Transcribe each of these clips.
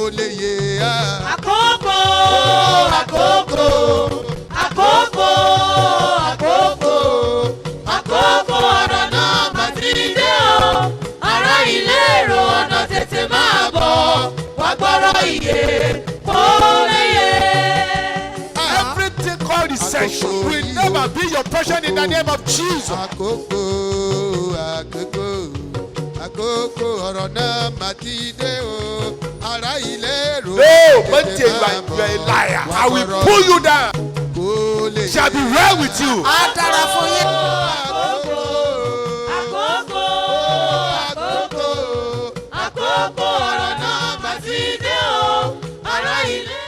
lè yé a. Àkókò, àkókò, àkókò, àkókò, àkókò ọ̀rọ̀ náà mà ti dé o. Ará ilé èrò ọ̀nà tètè máa bọ̀, wá gbọ́rọ̀ ìyè kó lè yé. Everything called recession will never be your portion in the name of Jesus. Àkókò, àkókò, àkókò ọ̀rọ̀ náà mà ti dé o. Ará ilé èrò No, but you are a liar. I will pull you down. Shall be well with you. Á dára fún yín. Àkókò, àkókò, àkókò ọ̀rọ̀ náà mà ti dé o. Ará ilé.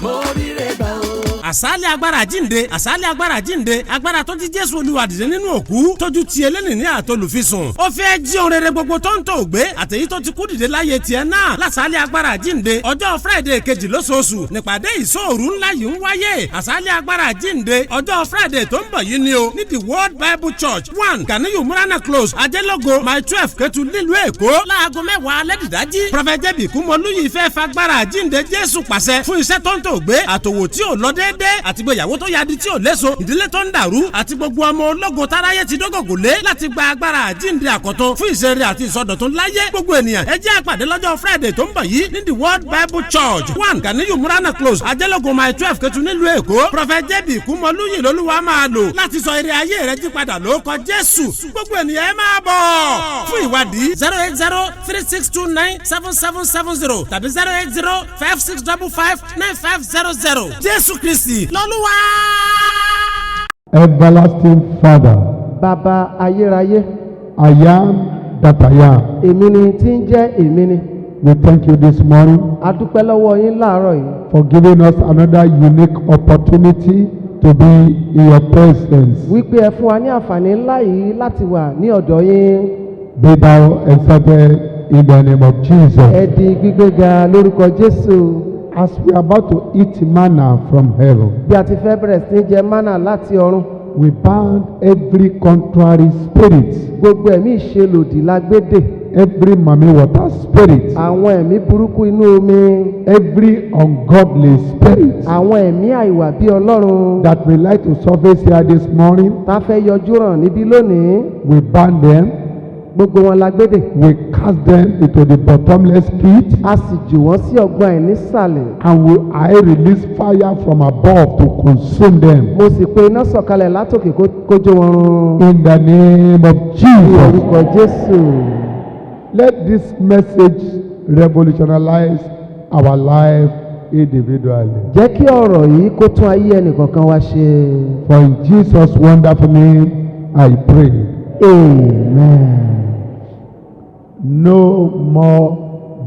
Mo rí rẹ̀ gbà o. Àsálẹ̀ agbára jíǹde, àsálẹ̀ agbára jíǹde, agbára tó ti Jésù Olúwa dìde nínú òkú, tójú ti eléni ní àtolùfisùn. Ó fẹ́ jí ohun rere gbogbo tó ń tò gbé, àtèyí tó ti kú dìde láyé tiẹ̀ náà. Lásálẹ̀ agbára jíǹde, ọjọ́ Friday kejì lóṣooṣù, nípàdé ìṣòru ńlá yìí ń wáyé. Àsálẹ̀ agbára jíǹde, ọjọ́ Friday tó ń bọ̀ yìí ni o, ní the World Bible Church 1 Ganiyu Murana Close, Ajẹ́lógo, Mile 12 Ketu nílùú Èkó, láago 10 alẹ́ dìdájí. Prophet J.B. Kúmọlúyì fẹ́ fagbára jíǹde Jésù pàṣẹ fún iṣẹ́ tó ń tò gbé, àtòwò tí ò lọ déédéé, àti gbéyàwó tó yadi tí ò léso, ìdílé tó ń dàrú, àti gbogbo ọmọ ológo táráyé ti dógògò lé láti gba agbára àjíǹde àkọ́tún fún ìṣeré àti ìsọdọ̀tun láyé. Gbogbo ènìyàn ẹ jẹ́ àpàdé lọ́jọ́ Friday tó ń bọ̀ yìí ní the World Bible Church 1 Ganiyu Murana Close, Ajẹ́lógo, Mile 12 Ketu nílùú Èkó. Prophet J.B. Kúmọlúyì lolúwa máa lò láti sọ ire ayé rẹ jí padà lórúkọ Jésù. Gbogbo ènìyàn ẹ máa bọ̀. Fún ìwádìí 08036297770 tàbí 08056559500. Jésù Kristi lọ́lúwa. Everlasting Father, Bàbá ayérayé, I am that I am. èmi ni tí ń jẹ́ èmi ni. We thank you this morning A dúpẹ́ lọ́wọ́ yín láàárọ̀ yìí for giving us another unique opportunity to be in your presence. wípé ẹ fún wa ní àǹfààní ńlá yìí láti wà ní ọ̀dọ̀ yín. Be thou exalted in the name of Jesus. Ẹ di gbígbéga lórúkọ Jésù. As we are about to eat manna from heaven, Bí a ti fẹ́ bẹ̀rẹ̀ sí ní jẹ mánà láti ọ̀run, we bound every contrary spirit, gbogbo ẹ̀mí ìṣelòdì la gbé dè. every mami water spirit, Àwọn ẹ̀mí burúkú inú omi, every ungodly spirit àwọn ẹ̀mí àìwà bí Ọlọ́run that we like to surface here this morning, tá a fẹ́ yọjú ràn níbí lónìí, we ban them, gbogbo wọn la gbé dè. we cast them into the bottomless pit, A sì jù wọ́n sí ọgbọ́n àìnísàlẹ̀. and I release fire from above to consume them. Mo sì pe iná sọ̀kalẹ̀ látòkè kó jó wọn run. In the name of Ní Jesus, orúkọ Jésù. let this message revolutionize our life individually. Jẹ́ kí ọ̀rọ̀ yìí kó tún ayé ẹnìkọ̀ọ̀kan wa ṣe. For in Jesus' wonderful name, I pray. Amen. No more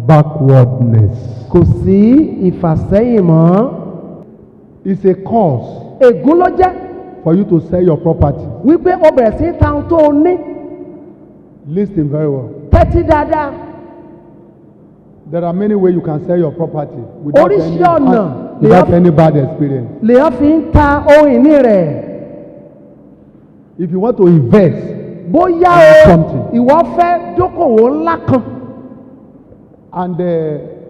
backwardness. Kò sí ìfàsẹ́yìn mọ́. It's a cause Ègún ló jẹ́ for you to sell your property. wípé o bẹ̀rẹ̀ sí ta ohun tó o ní. Listen very well. Tẹ́tí dáadáa. There are many ways you can sell your property without Oríṣi ọ̀nà any bad experience. lèèyàn fi ń ta ohun ìní rẹ̀. If you want to invest Bóyá in o something ìwọ fẹ́ dókòwò ńlá kan. and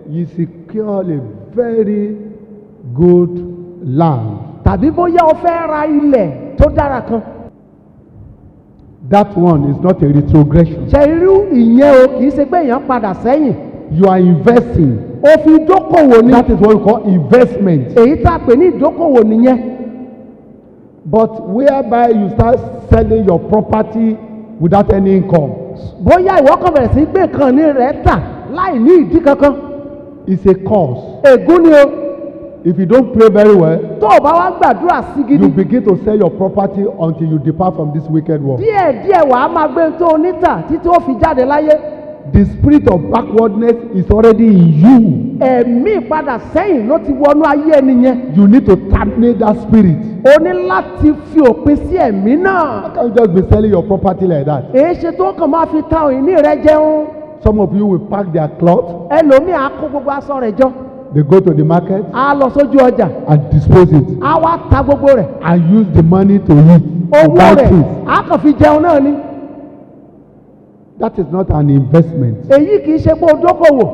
you secure a very good land, Tàbí bóyá o fẹ́ ra ilẹ̀ tó dára kan. that one is not a retrogression. Ṣé irú ìyẹn o kì í ṣe pé èèyàn padà sẹ́yìn. You are investing. O fi dókòwò ni. That is what we call investment. Èyí tá a pè ní ìdókòwò nìyẹn. But whereby you start selling your property without any income, Bóyá ìwọ kan bẹ̀rẹ̀ sí gbé nǹkan ní rẹ̀ tà láì ní ìdí kankan. it's a cause. Ègún ni o. If you don't pray very well, Tó o bá wá gbàdúrà sí you gidi. begin to sell your property until you depart from this wicked world. Díẹ̀díẹ̀ wàá máa gbé tó o níta títí ó fi jáde láyé. The spirit of backwardness is already in you. Ẹ̀mí ìpadà sẹ́yìn ló ti wọnú ayé ẹni yẹn. You need to terminate that spirit. O ní láti fi òpin sí ẹ̀mí náà. How can you just be selling your property like that? Èé ṣe tó kàn máa fi ta òyìnbí rẹ jẹun. Some of you will pack their cloth, Ẹlòmíì á kó gbogbo aṣọ rẹ̀ jọ. they go to the market Á lọ sójú ọjà. and dispose it Á wá ta gbogbo rẹ̀. and use the money to eat, to Owó buy rẹ̀ things. á kàn fi jẹun náà ni. That is not an investment. Èyí kì í ṣe pé o dókòwò.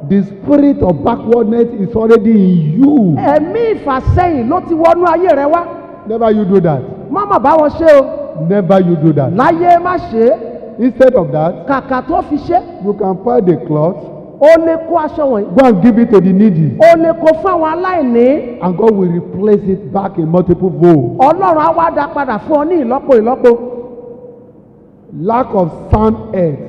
the spirit of backwardness is already in you. ẹ̀mí ìfàsẹ́yìn ló ti wọnú ayé rẹ wá. Never you do that. má mà bá wọn ṣe o. Never you do that. láyé má ṣe é. Instead of that, kàkà tó fi ṣe. you can buy the cloth, o lè kó aṣọ wọ̀nyí. go and give it to the needy, o lè kó fún àwọn aláìní. and God will replace it back in multiple folds. ọlọ́run á wá dá padà fún ọ ní ìlọ́po ìlọ́po. Lack of sound health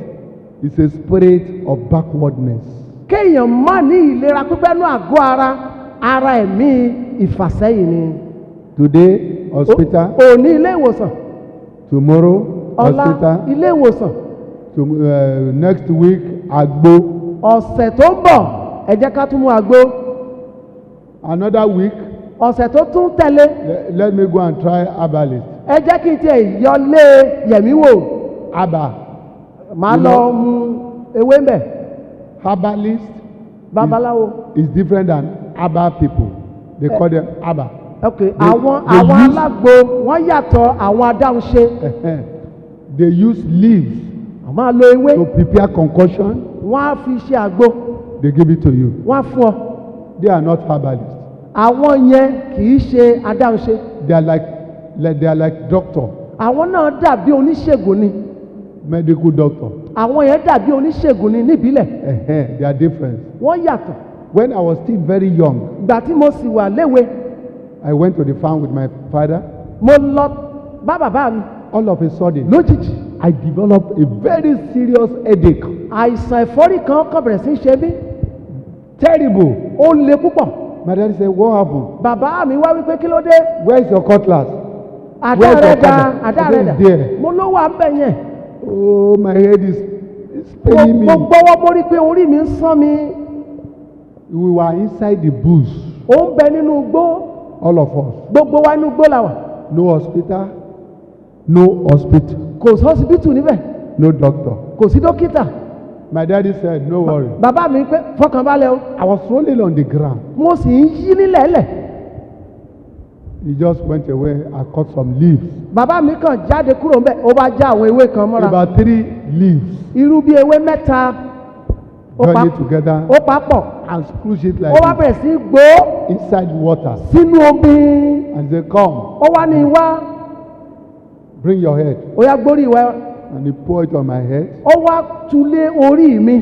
is a spirit of backwardness. kéèyàn má ní ìlera pípẹ́ ní àgọ́ ara ẹ̀mí ìfàsẹ́yìn ni. Today, hospital. òní ilé ìwòsàn. Tomorrow, ọ̀la hospital. ilé ìwòsàn. Next week, agbo. ọ̀sẹ̀ tó ń bọ̀ ẹ jẹ́ ká tún mú àgbo. Another week, ọ̀sẹ̀ tó tún tẹ̀lé let me go and try herbalist. ẹ jẹ́ kí n tiẹ̀ yọlé yẹ̀mí wò. Abba. màá lọ mu ewé ń bẹ̀. Herbalist babaláwo. is different than Abba people. They call them Abba. ok àwọn alágbo wọ́n yàtọ̀ àwọn adáhunṣe. They use leaves a máa lo ewé. to prepare concoction. wọ́n á fi ṣe àgbo. They give it to you. wọ́n á fún ọ. They are not herbalists. àwọn yẹn kì í ṣe adáhunṣe. They are like doctor, àwọn náà dàbí oníṣègùn ni. medical doctor. àwọn yẹn dàbí oníṣègùn ni níbílẹ̀. They are different. wọ́n yàtọ̀. When I was still very young, ìgbà tí mo sì wà léwe I went to the farm with my father. mo lọ bá bàbá mi. All of a sudden, lójijì I developed a very serious headache. àìsàn ẹ̀fọ́rí kan bẹ̀rẹ̀ sí í ṣe mí. Terrible. ó le púpọ̀. My daddy said, "What happened? bàbá mi wá wípé kí ló dé. Where is your cutlass?" àdá Where's rẹ̀ your dà father? àdá I rẹ̀ said, dà. "There." mo ló wà ń bẹ̀ yẹn. Oh, my head is paining me. mo gbọ́wọ́ mo rí pé orí mi ń sán mi. We were inside the bush, ó ń bẹ nínú igbó. all of us. gbogbo wa inú igbó la wà. No hospital, no hospital, kò sí ọsibítù níbẹ̀. no doctor. kò sí dókítà. My daddy said, "No worry." bàbá mi pé fọkànbalẹ̀ o. I was rolling on the ground. mo sì ń yí nílẹ̀ẹ́lẹ̀. He just went away. I cut some leaves. bàbá mi kàn jáde kúrò ń bẹ̀ ó bá já àwọn ewé kan mọ́ra. About 3 leaves. irú bí ewé mẹ́ta. Join it together ó papọ̀. and squeeze it ó like wá this bẹ̀rẹ̀ sí gbó inside water. sínú omi. And they come, ó wá ní wá. bring your head. ó yá gbórí ìwẹ́. And he pour it on my head. ó wá tulé orí mi.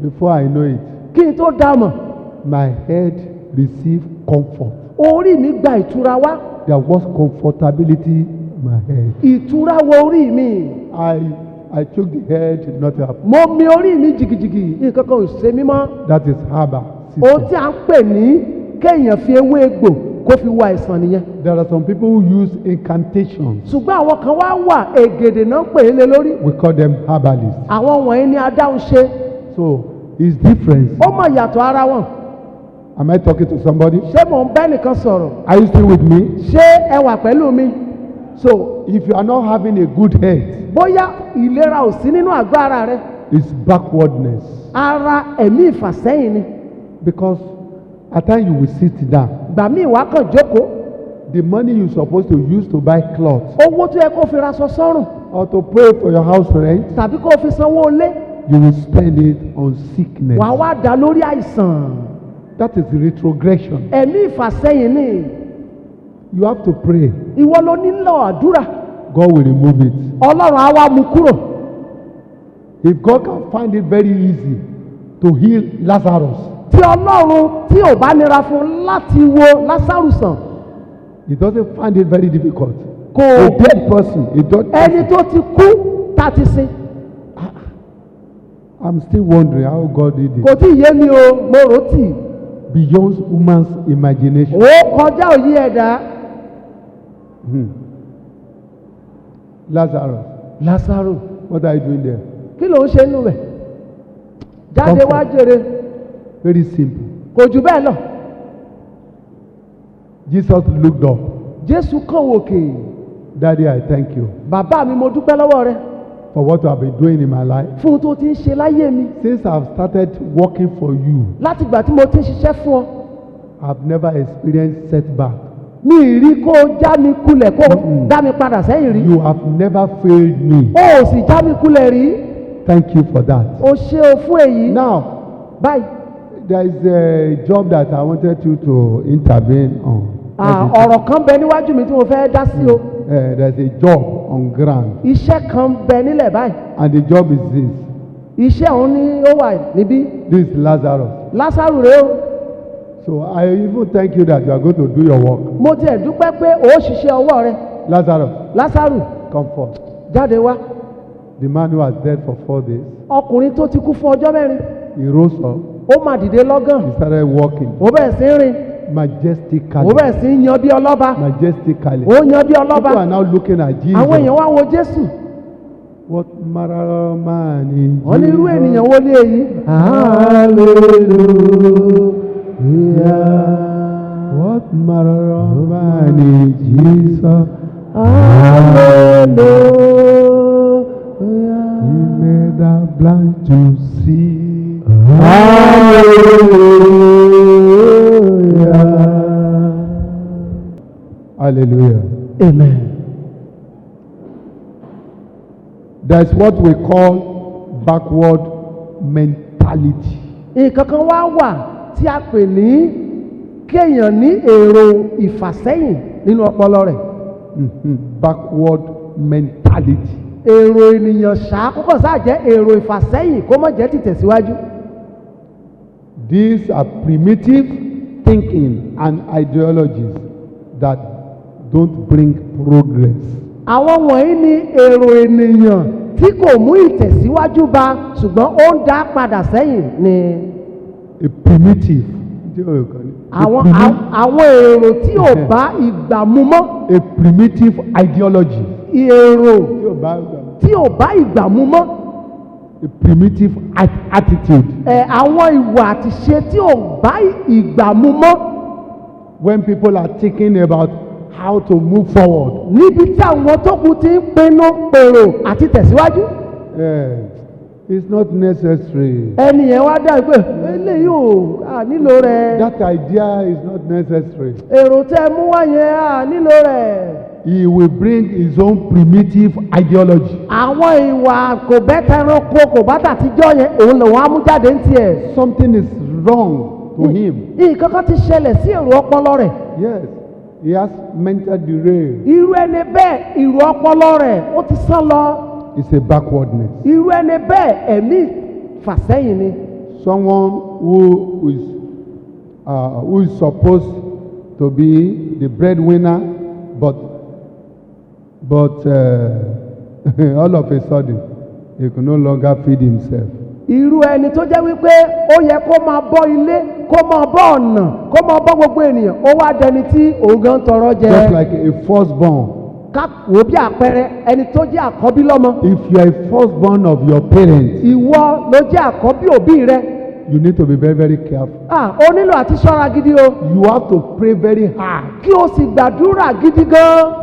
Before I know it, kí n tó dá mọ̀. my head received comfort. orí mi gba ìtura wá. There was comfortability in my head. ìtura wọ orí mi. I took the head, nothing happened. mo mi orí mi jìgìjìgì nǹkan kan ò ṣe mí mọ́. That is herbal ohun tí system. a ń pè ní kéèyàn fi ewé egbò kó fi wo àìsàn nìyẹn. There are some people who use incantations. ṣùgbọ́n àwọn kan wá wà ègèdè náà ń pè é lé lórí. We call them herbalists. àwọn wọ̀nyí ni adáhunṣe. So it's different. ó mọ̀ yàtọ̀ ara wọn. Am I talking to somebody? ṣé mò ń bẹ́ nìkan sọ̀rọ̀. Are you still with me? ṣé ẹ wà pẹ̀lú mi. So if you are not having a good head, bóyá ìlera ò sí nínú àgọ́ ara rẹ. it's backwardness. ara ẹ̀mí ìfàsẹ́yìn ni. Because at times you will sit down. gbà mí ìwà kan jókòó. The money you're supposed to use to buy clothes owó tó yẹ kó fi raṣọ sọ́rùn or to pay for your house rent, tàbí kó fi sanwó ilé. you will spend it on sickness. wàá wá dá lórí àìsàn. That is retrogression. ẹ̀mí ìfàsẹ́yìn ni. You have to pray. ìwọ ló nílò àdúrà. God will remove it. ọlọ́run á wá mú kúrò. If God can find it very easy to heal Lazarus, tí ọlọ́run tí ò bá nira fún láti wo Lásárù sàn. He doesn't find it very difficult. kò A dead person, a dead ẹni person. tó ti kú tá ti sin. I'm still wondering how God did kò it. tí ì yé mi o mo rò ó tì. Beyond human's imagination. ó kọjá òye ẹ̀dá. Lazarus, Lásárù what are you doing there? kí ló ń ṣe nínú rẹ̀. jáde wá jèrè. Very simple. kò jù bẹ́ẹ̀ lọ. Jesus looked up. Jésù kàn wòkè. Daddy, I thank you bàbá mi mo dúpẹ́ lọ́wọ́ rẹ for what you have been doing in my life. fún tó ti ń ṣe láyé mi. Since I've started working for you, láti ìgbà tí mo ti ń ṣiṣẹ́ fún ọ. I've never experienced setback. mi ì rí kó o já mi kulẹ̀ kó o dá mi padà sẹ́yìn rí. You have never failed me. o ò sì já mi kulẹ̀ rí. Thank you for that. o ṣe o fún èyí. Now, báyìí There is a job that I wanted you to intervene on. Ọ̀rọ̀ kan bẹ níwájú mi tí mo fẹ́ dá sí o. There is a job on ground. Iṣẹ́ kan bẹ nílẹ̀ báyìí. And the job is this. Iṣẹ́ òun ni ó wà níbí. This is Lazarus. Lásàrù rèé o. So I even thank you that you are going to do your work. Mo tiẹ̀ dúpẹ́ pé o ṣiṣẹ́ ọwọ́ rẹ. Lazarus. Lásàrù. Come forth. Jáde wá. The man who was dead for 4 days. Ọkùnrin tó ti kú fún ọjọ́ mẹ́rin. He rose up. Ó máa dìde lọ́gán. He started walking. Ó bẹ̀rẹ̀ sí rìn. Majestically. Ó bẹ̀rẹ̀ sí yan bí ọlọ́ba. Majestically. Ó yan bí ọlọ́ba. People are now looking at Jesus. Àwọn èèyàn wá wo Jésù. What manner of man is Jesus? Wọ́n ní irú ènìyàn wo ni èyí? Hallelujah. What manner of man is Jesus? Hallelujah. He made the blind to see. Hallelujah. Hallelujah. Amen. That's what we call backward mentality. Nǹkan kan wá wà tí a pè ní kéèyàn ní èrò ìfàsẹ́yìn nínú ọpọlọ rẹ̀. Backward mentality. Èrò ènìyàn ṣáá kókò sáà jẹ́ èrò ìfàsẹ́yìn kó má jẹ́ tìtẹ̀síwájú. These are primitive thinking and ideologies that don't bring progress. Àwọn wọ̀nyí ni èrò ènìyàn tí kò mú ìtẹ̀síwájú bá ṣùgbọ́n ó ń dá padà sẹ́yìn ni. A primitive. Àwọn èrò tí ò bá ìgbà mu mọ́. A primitive ideology. Èrò tí ò bá ìgbà mu mọ́. A primitive attitude. Àwọn ìwà àti ṣe tí ò bá ìgbà mu mọ́. When people are thinking about how to move forward. Níbi tí àwọn tó kù ti ń pinnu pèrò àti tẹ̀síwájú. It's not necessary. Ẹni yẹn wá dá pé eléyìí ò nílò rẹ̀. That idea is not necessary. Èrò tẹ́ mú wá yẹn nílò rẹ̀. He will bring his own primitive ideology. Àwọn ìwà kò bẹ́tẹ̀ ẹranko kò bá tàtijọ́ yẹn òun lòun á mú jáde ń tiẹ̀. Something is wrong to him. Nǹkan kan ti ṣẹlẹ̀ sí èrò ọpọlọ rẹ̀. Yes, he has mental derail. Irú ẹni bẹ́ẹ̀ èrò ọpọlọ rẹ̀ ó ti sán lọ. It's a backwardness. Irú ẹni bẹ́ẹ̀ ẹ̀mí fàsẹ́yìn ni. Someone who is supposed to be the breadwinner, but all of a sudden he can no longer feed himself. Irú ẹni tó jẹ́ wípé ó yẹ kó máa bọ́ ilé kó máa bọ́ ọ̀nà kó máa bọ́ gbogbo ènìyàn ó wá dẹni tí òun gan tọrọ jẹ. Just like a firstborn. Ká wò bí àpẹẹrẹ ẹni tó jẹ́ àkọ́bí lọ́mọ. If you are a firstborn of your parents. Ìwọ ló jẹ́ àkọ́bí òbí rẹ. You need to be very, very careful. O nílò àti ṣọ́ra gidi o. You have to pray very hard. Kí o sì gbàdúrà gidi gan.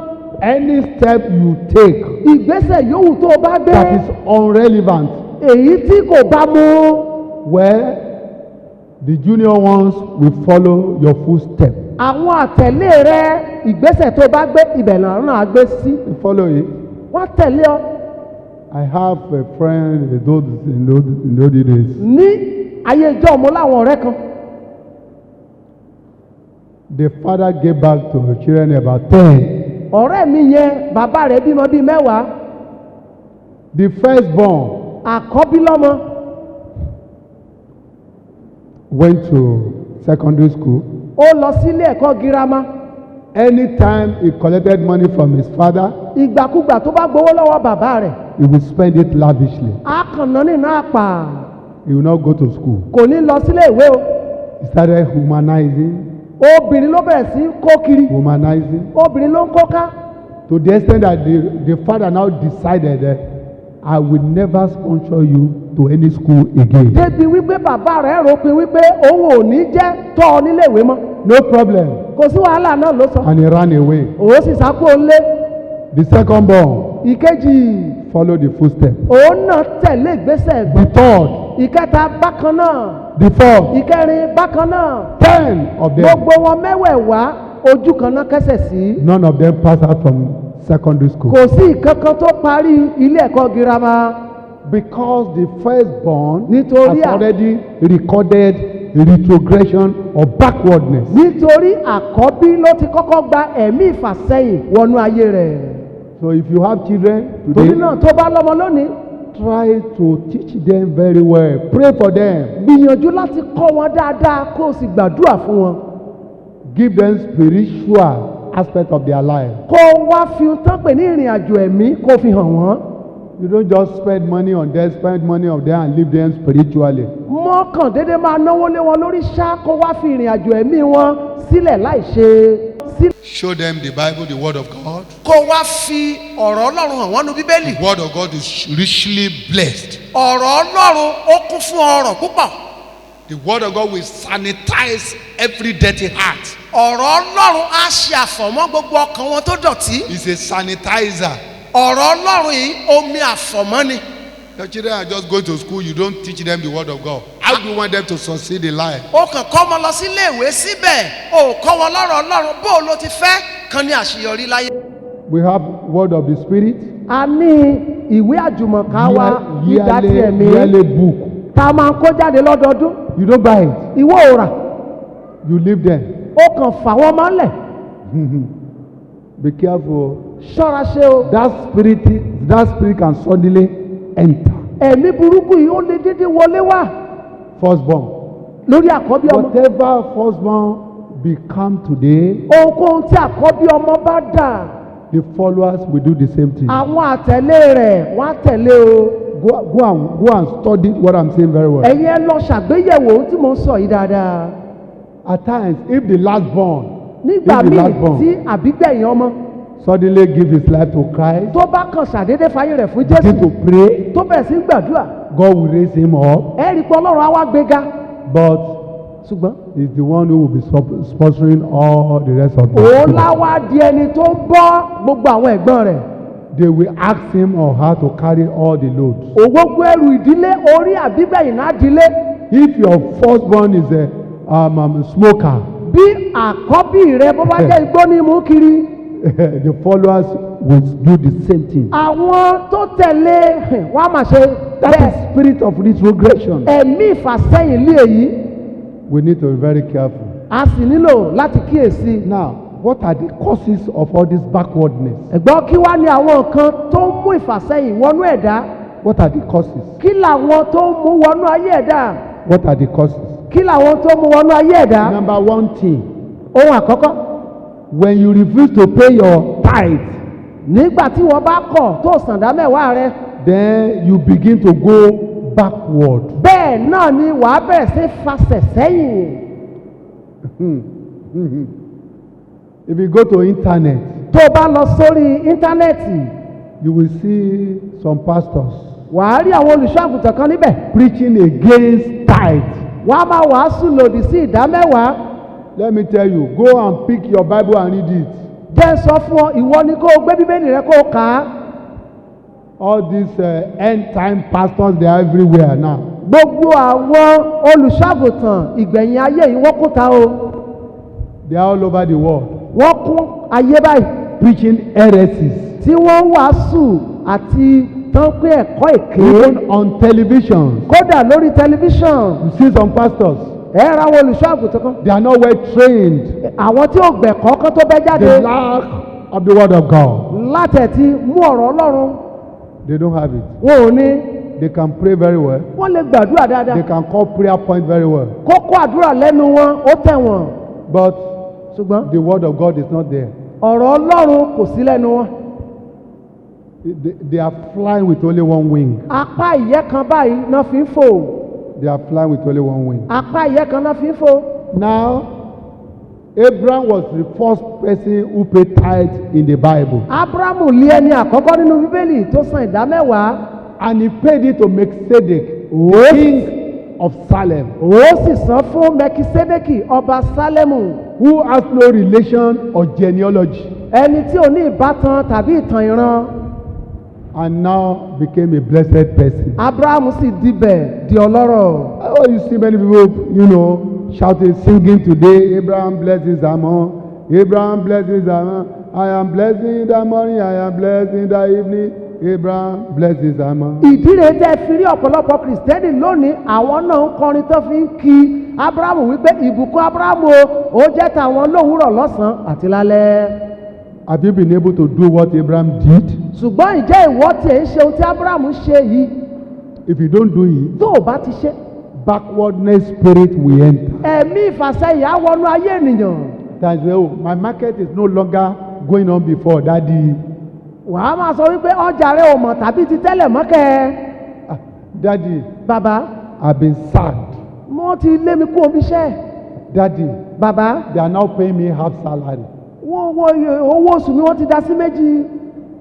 Any step you take. Ìgbésẹ̀ yòówù tó o bá gbé. That is irrelevant. Èyí tí kò bá mú. Well, the junior ones will follow your footstep. Àwọn àtẹ̀lé rẹ ìgbésẹ̀ tó o bá gbé ibẹ̀ náà gbé sí. You follow it. Wọ́n tẹ̀lé ọ. I have a friend in those days. Ní ayé ìjọ mo láwọn ọ̀rẹ́ kan. The father gave back to the children about 10. Ọ̀rẹ́ mi yẹn bàbá rẹ̀ bímọ bíi 10. The firstborn. Àkọ́bí lọ́mọ. Went to secondary school. Ó lọ sílé ẹ̀kọ́ girama. Anytime he collected money from his father. Ìgbàkúgbà tó bá gbowó lọ́wọ́ bàbá rẹ̀. He will spend it lavishly. Á kàn ná nínú àpà. He will not go to school. Kò ní lọ sílé ìwé o. He started humanizing. Obìnrin ló bẹ̀rẹ̀ sí kó kiri. Humanizing. Obìnrin ló ń kó ká. To the extent that the father now decided that I will never sponsor you to any school again. Débi wípé bàbá rẹ̀ rò pé wípé òun ò ní jẹ́ tọ́ ọ nílé ìwé mọ́. No problem. Kò sí wàhálà náà ló sọ. And he ran away. Òun sì sá kúrò nílé. The second born. Ìkejì. Followed the footstep. Òun náà tẹ̀lé ìgbésẹ̀ ẹ̀gbọ́n. The third. Ìkẹta bákan náà. The fourth. Ìkẹrin bákan náà. 10 of them. Gbogbo wọn mẹ́wẹ̀ẹ̀wá ojú kan náà kẹ́sẹ̀ sí. None of them passed out from secondary school. Kò sí ìkankan tó parí ilé ẹ̀kọ́ girama. Because the firstborn Nítorí has already recorded retrogression or backwardness. nítorí àkọ́bí ló ti kọ́kọ́ gba ẹ̀mí ìfàsẹ́yìn wọnú ayé rẹ̀. So if you have children torí today, náà tó bá lọ́mọ lónìí try to teach them very well. Pray for them. gbìyànjú láti kọ́ wọn dáadáa kó o sì gbàdúrà fún wọn. Give them spiritual aspect of their life. kó o wá fi tán pè ní ìrìn àjò ẹ̀mí kó o fi hàn wọ́n. You don't just spend money on them, spend money on them and leave them spiritually. mọ́kàn dédé máa náwó lé wọn lórí ṣá kó wá fi ìrìn àjò ẹ̀mí wọn sílẹ̀ láì ṣe. Show them the Bible, the Word of God. kó wá fi ọ̀rọ̀ ọlọ́run hàn wọ́n nu bíbélì. The Word of God is richly blessed. ọ̀rọ̀ ọlọ́run ó kún fún ọrọ̀ púpọ̀. The Word of God will sanitize every dirty heart. ọ̀rọ̀ ọlọ́run á ṣe àfọ̀mọ́ gbogbo ọkàn wọn tó dọ̀tí. It's a sanitizer. ọ̀rọ̀ ọlọ́run yìí omi àfọ̀mọ́ ni. Your children are just going to school, you don't teach them the Word of God. How do you want them to succeed in life? ó kàn kọ́ ọmọ lọ sí iléèwé síbẹ̀ ó kọ́ wọn lọ́rọ̀ ọlọ́run bó o ló ti fẹ́ kan ní àṣeyọrí láyé. We have word of the spirit. a ní ìwé àjùmọ̀ká wa ìdásí ẹ̀mí Yearly book. tá a máa ń kó jáde lọ́dọọdún. You don't buy it. ìwọ ò rà You leave them. ó kàn fà wọ́n mọ́lẹ̀. Be careful. ṣọ́ra ṣe o. That spirit can suddenly enter. ẹ̀mí burúkú yìí ó lè dédé wọlé wá Firstborn. lórí àkọ́bí ọmọ. Whatever firstborn become today, ohunkóhun tí àkọ́bí ọmọ bá dà the followers will do the same thing. àwọn àtẹ̀lé rẹ̀ wọ́n á tẹ̀lé o. Go and study what I'm saying very well. ẹ̀yin ẹ lọ ṣàgbéyẹ̀wò ohun tí mo ń sọ yìí dáadáa. At times, if the last born nígbà míì tí àbígbẹ̀yìn ọmọ suddenly give his life to Christ, tó bá kàn ṣàdédé fayé rẹ̀ fún begin Jésù to pray, tó bẹ̀rẹ̀ sí ń gbàdúrà God will raise him up, ẹ rí i pé Ọlọ́run á wá gbéga. but ṣùgbọ́n he's the one who will be sponsoring all the rest of the òun people. láwá di ẹni tó ń bọ́ gbogbo àwọn ẹ̀gbọ́n rẹ̀. They will ask him or her to carry all the loads. ògbógbó ẹrù ìdílé orí àbígbẹ̀yìn náà dilé. If your firstborn is a smoker, bí àkọ́bí rẹ bó bá jẹ́ igbó ní mú kiri. the followers will do the same thing. àwọn tó tẹ̀lé wọ́n á máa ṣe That bẹ́ẹ̀. is spirit of retrogression. ẹ̀mí ìfàsẹ́yìn lé èyí We need to be very careful. a sì nílò láti kíyèsí. Now, what are the causes of all this backwardness? ẹ̀gbọ́n kí wá ní àwọn nǹkan tó ń mú ìfàsẹ́yìn wọnú ẹ̀dá. What are the causes? kí làwọn tó ń mú wọnú ayé ẹ̀dá. What are the causes? kí làwọn tó ń mú wọnú ayé ẹ̀dá. Number one thing, ohun àkọ́kọ́ when you refuse to pay your tithe, nígbà tí wọ́n bá kọ̀ tó sàǹdá mẹ́wàá rẹ. then you begin to go backward. bẹ́ẹ̀ náà ni wàá bẹ̀rẹ̀ sí fasẹ̀ sẹ́yìn. If you go to internet, tó o bá lọ sórí íńtánẹ́ẹ̀tì you will see some pastors wàá rí àwọn olùṣọ́ àgùntàn kan níbẹ̀. preaching against tithe. wọ́n á máa wàásù lòdì sí ìdá mẹ́wàá. Let me tell you, go and pick your Bible and read it. jẹ́ sọ fún ọ ìwọ ni kó o gbé bíbélì rẹ kó o kà á. All these end time pastors, they are everywhere now. gbogbo àwọn olùṣọ́-àgùntàn ìgbẹ̀yìn ayé yìí wọ́n kún ta o. They are all over the world wọ́n kún ayé báyìí preaching heresies. tí wọ́n ń wàásù àti tán pé ẹ̀kọ́ èké. Even on television, kódà lórí tẹlifíṣàn you see some pastors, ẹ ra àwọn olùṣọ́-àgùntàn kan. they are not well trained. àwọn tí ò gbẹ̀kọ́ kan tó bẹ́ jáde The lack of the word of God. látẹ̀tí mú ọ̀rọ̀ Ọlọ́run They don't have it. wọn ò ní. They can pray very well. wọ́n lè gbàdúrà dáadáa. They can call prayer point very well. kókó àdúrà lẹ́nu wọn ó tẹ̀ wọ́n. But ṣùgbọ́n the word of God is not there. ọ̀rọ̀ Ọlọ́run kò sí lẹ́nu wọn. They are flying with only one wing. apá ìyẹ́ kan báyìí náà fi ń fò. They are flying with only one wing. apá ìyẹ́ kan náà fi ń fò. Now, Abraham was the first person who paid tithe in the Bible. Ábúráhámù lé ẹni àkọ́kọ́ nínú bíbélì tó san ìdá mẹ́wàá. And he paid it to Melchizedek, king of Salem, ó sì san fún Mẹkisédékì ọba Sálẹ́mù who has no relation or genealogy, ẹni tí ò ní ìbátan tàbí ìtàn ìran. and now became a blessed person. Ábúráhámù sì dibẹ̀ di ọlọ́rọ̀. Oh, you see many people, shouting, singing today, Abraham blesses Ammon, Abraham blesses Ammon, I am blessing the morning, I am blessing the evening, Abraham blesses Ammon. ìdí rẹ̀ tẹ́ fi rí ọ̀pọ̀lọpọ̀ kìrìsìtẹ́nì lónìí àwọn náà ń kọrin tó fi ń kí Ábúráhámù wípé ìbùkún Ábúráhámù ó jẹ́ tàwọn lówùúrọ̀ lọ́sàn-án àti lálẹ́. Have you been able to do what Abraham did? Ṣùgbọ́n ìjẹ́ ìwọ tí ẹ̀ ń ṣe ohun tí Ábúráhámù ṣe yìí? If you don't do it, tó o bá ti ṣe. backwardness spirit will enter. Ẹ̀mí ìfàsẹ́yìn á wọnú ayé ènìyàn. That's why, oh, my market is no longer going on before, Daddy. Wàá máa sọ wípé ọjà rẹ ò mọ̀ tàbí ti tẹ́lẹ̀ mọ́kẹ́. Daddy, Bàbá, I've been sacked. mo ti lé mi kú omi iṣẹ́. Daddy, Bàbá, they are now paying me half salary. owó oṣù mi wọ́n ti dá sí méjì.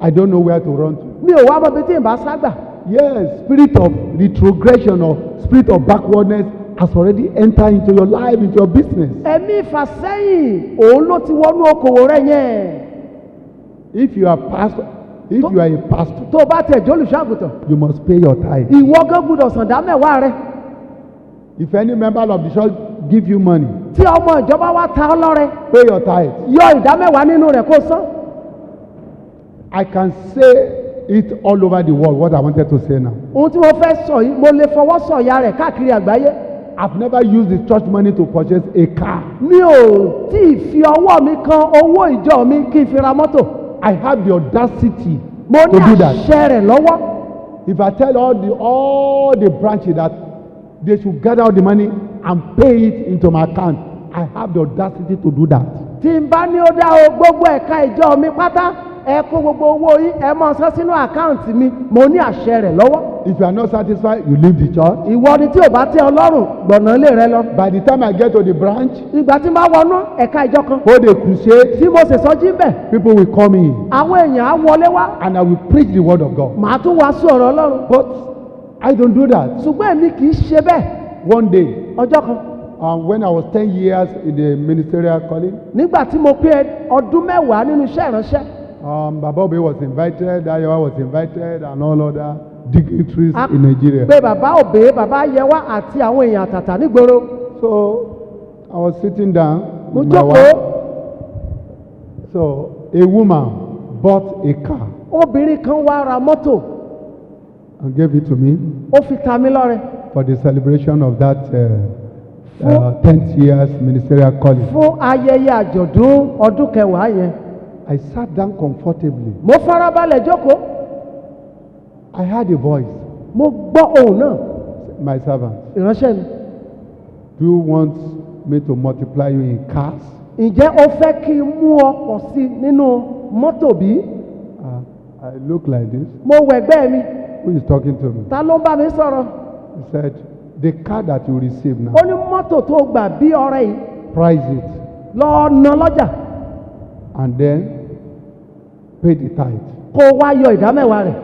I don't know where to run to. Mi ò wá mọ bí tí ì bá ságbà. Yes, spirit of retrogression or spirit of backwardness has already entered into your life, into your business. Ẹ̀mí ìfàsẹ́yìn òun ló ti wọnú okòwò rẹ yẹn. If you are pastor, if you are a pastor, Tó o bá tẹ̀ jólùṣàgùtàn, you must pay your tithe. ìwọ gán gbúdọ̀ sàn dá mẹ́wàá rẹ. If any member of the church give you money, Tí ọmọ ìjọba wá ta ọ́ lọ́rẹ, pay your tithe. yọ ìdá mẹ́wàá nínú rẹ̀ kó san. I can say it all over the world, what I wanted to say now. Ohun tí mo fẹ́ sọ yìí, mo lè fọwọ́ sọ̀yà rẹ̀ káàkiri àgbáyé. I've never used the church money to purchase a car. Mi ò tí ì fi ọwọ́ mi kan owó ìjọ mi kí n fi ra mọ́tò. I have the audacity Mo to ní do that. àṣẹ rẹ̀ lọ́wọ́. If I tell all the branches that they should gather all the money and pay it into my account, I have the audacity to do that. Tí n bá ní ó dá o gbogbo ẹ̀ka ìjọ mi pátá, ẹ kó gbogbo owó yín ẹ máa san sínú àkáǹtì mi, mo ní àṣẹ rẹ̀ lọ́wọ́. If you are not satisfied, you leave the church. Ìwọ ni tí ò bá tẹ́ ọ lọ́rùn gbọ̀nà ilé rẹ lọ. By the time I get to the branch, Ìgbà tí n bá wọnú ẹ̀ka ìjọ kan, hold a crusade, tí mo sì sọjí bẹ̀, people will come in àwọn èèyàn á wọlé wá, and I will preach the word of God. màá tún wàásù ọ̀rọ̀ Ọlọ́run. But I don't do that. Ṣùgbọ́n èmi kì í ṣe bẹ́ẹ̀. One day, Ọjọ́ kan, when I was 10 years in the ministerial calling, nígbà tí mo pé ọdún mẹ́wàá nínú iṣẹ́ ìránṣẹ́, Baba Obe was invited, Ayowa was invited, and all other dignitaries a in Nigeria. pé bàbá Òbé, bàbá Yẹwà àti àwọn èèyàn àtàtà nígboro. So I was sitting down Mo with my jókòó, wife. So a woman bought a car obìnrin kan wá ra mọ́tò, and gave it to me ó fi ta mí lọ́rẹ for the celebration of that 10th years ministerial calling. fún ayẹyẹ àjọ̀dún ọdún kẹwàá yẹn. I sat down comfortably. Mo farabalẹ̀ jókòó, I heard a voice, mo gbọ́ ohùn náà, my servant, ìránṣẹ́ mi. do you want me to multiply you in cars? Ǹjẹ́ o fẹ́ kí n mú ọ pọ̀ sí i nínú mọ́tò bí? I look like this. Mo wẹ̀gbẹ́ mi, Who is talking to me? ta ló ń bá mi sọ̀rọ̀? He said, the car that you receive now, Ó ní mọ́tò tó gbà bí ọrẹ yìí, price it lọ ná lọ́jà, and then pay the tithe. kó o wá yọ ìdá mẹ́wàá rẹ̀,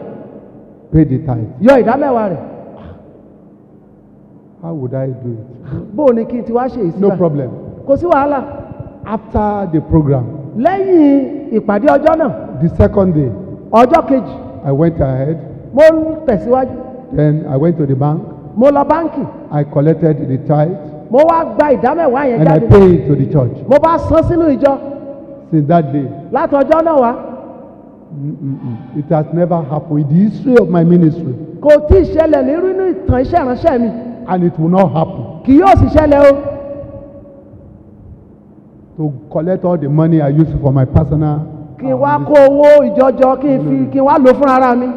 Pay the tithe. yọ ìdá mẹ́wàá rẹ̀. How would I do it? Bó o ní kí n ti wá ṣe èsì No báyìí? problem. Kò sí wàhálà. After the program, Lẹ́yìn ìpàdé ọjọ́ náà, the second day, ọjọ́ kejì, I went ahead. mo ń tẹ̀síwájú. Then I went to the bank. Mo lọ báńkì, I collected the tithe mo wá gba ìdá mẹ́wàá yẹn and I jáde. paid it to the church. Mo bá san sínú ìjọ. Since that day, Láti ọjọ́ náà wá, it has never happened in the history of my ministry, kò tí ì ṣẹlẹ̀ nínú ìtàn iṣẹ́ ìránṣẹ́ mi. and it will not happen. Kì yóò sì ṣẹlẹ̀ o. To collect all the money I use for my personal. Kí n wá kó owó ìjọjọ kí n wá lò fún ara mi.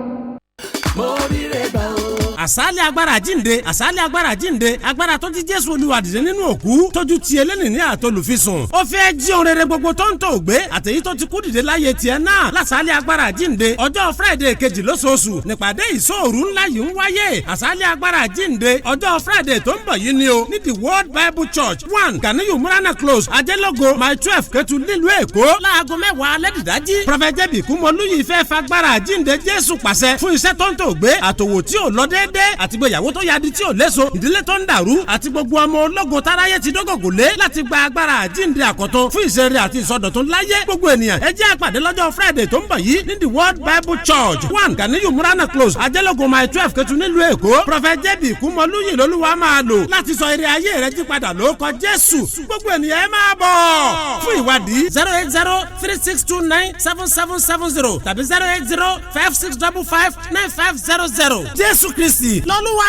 mo rí rẹ̀ gbà o. àsálẹ̀ agbára jíǹde àsálẹ̀ agbára jíǹde agbára tó ti Jésù Olúwa dìde nínú òkú tójú ti eléni ní àtolùfisùn ó fẹ́ jí ohun rere gbogbo tó ń tò gbé àtèyí tó ti kú dìde láyé tiẹ̀ náà lásálẹ̀ agbára jíǹde ọjọ́ Friday kejì lóṣooṣù nípàdé ìṣòru ńlá yìí ń wáyé àsálẹ̀ agbára jíǹde ọjọ́ Friday tó ń bọ̀ yìí ni o ní the World Bible Church 1 Ganiyu Murana Close Ajẹ́lógo my 12 Ketu nílùú Èkó láago 10 alẹ́ dìdájí Prophet J.B. Kúmọlúyì fẹ́ fagbára jíǹde Jésù pàṣẹ fún iṣẹ́ tó ń tò gbé àtòwò tí ò lọ déédéé àti gbéyàwó tó yadi tí ò léso ìdílé tó ń dàrú àti gbogbo ọmọ ológo táráyé ti dógògò lé láti gba agbára àjíǹde àkọ́tún fún ìṣeré àti ìsọdọ̀tun láyé gbogbo ènìyàn ẹ jẹ́ àpàdé lọ́jọ́ Friday tó ń bọ̀ yìí ní the World Bible Church 1 Ganiyu Murana Close Ajẹ́lógo my 12 Ketu nílùú Èkó Prophet J.B. Kúmọlúyì lolúwa máa lò láti sọ ire ayé rẹ jí padà lórúkọ Jésù gbogbo ènìyàn ẹ máa bọ̀ fún ìwádìí 08036297770 tàbí 08056559500 Jésù Kristi lọ́lúwa.